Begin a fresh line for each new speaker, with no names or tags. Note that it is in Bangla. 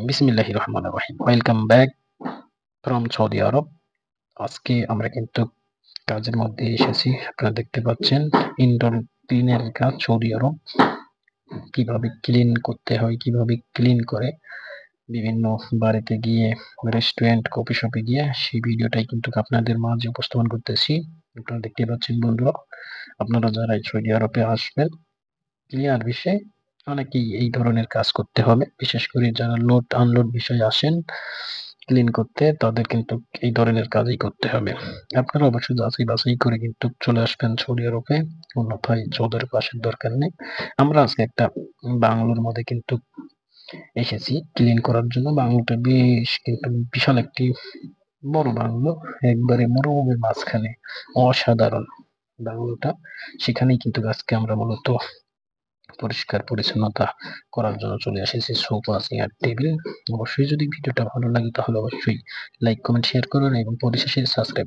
বিসমিল্লাহির রহমানির রহিম। ওয়েলকাম ব্যাক ফ্রম সৌদি আরব। আজকে আমরা কিন্তু কাজের মধ্যে এসেছি। আপনারা দেখতে পাচ্ছেন ইনডোর ক্লিনের কাজ সৌদি আরব। কিভাবে ক্লিন করতে হয়, কিভাবে ক্লিন করে বিভিন্ন বাড়িতে গিয়ে, রেস্টুরেন্ট, কফি শপে গিয়ে সেই ভিডিওটাই কিন্তু আপনাদের মাঝে উপস্থাপন করতেছি। আপনারা দেখতে পাচ্ছেন বন্ধুরা, আপনারা যারা সৌদি আরবে আসবেন ক্লিয়ার বিষয়ে অনেকেই এই ধরনের কাজ করতে হবে। বিশেষ করে যারা লোড আনলোড বিষয়ে আসেন ক্লিন করতে, তাদের কিন্তু এই ধরনের কাজই করতে হবে। আপনারা অবশ্যই যাচাই বাছাই করে কিন্তু চলে আসবেন সৌদি আরবে, অন্যথায় সৌদি আরবে আসার দরকার নেই। আমরা আজকে একটা বাংলোর মধ্যে কিন্তু এসেছি ক্লিন করার জন্য। বাংলোটা বেশ কিন্তু বিশাল একটি বড় বাংলো, একবারে মরুভূমির মাঝখানে, অসাধারণ বাংলোটা। সেখানেই কিন্তু আজকে আমরা মূলত পরিষ্কার পরিচ্ছন্নতা করার জন্য চলে এসেছি। Sofa, chair, table. অবশ্যই যদি ভিডিওটা ভালো লাগে তাহলে অবশ্যই লাইক, কমেন্ট, শেয়ার করুন এবং পরিশেষে সাবস্ক্রাইব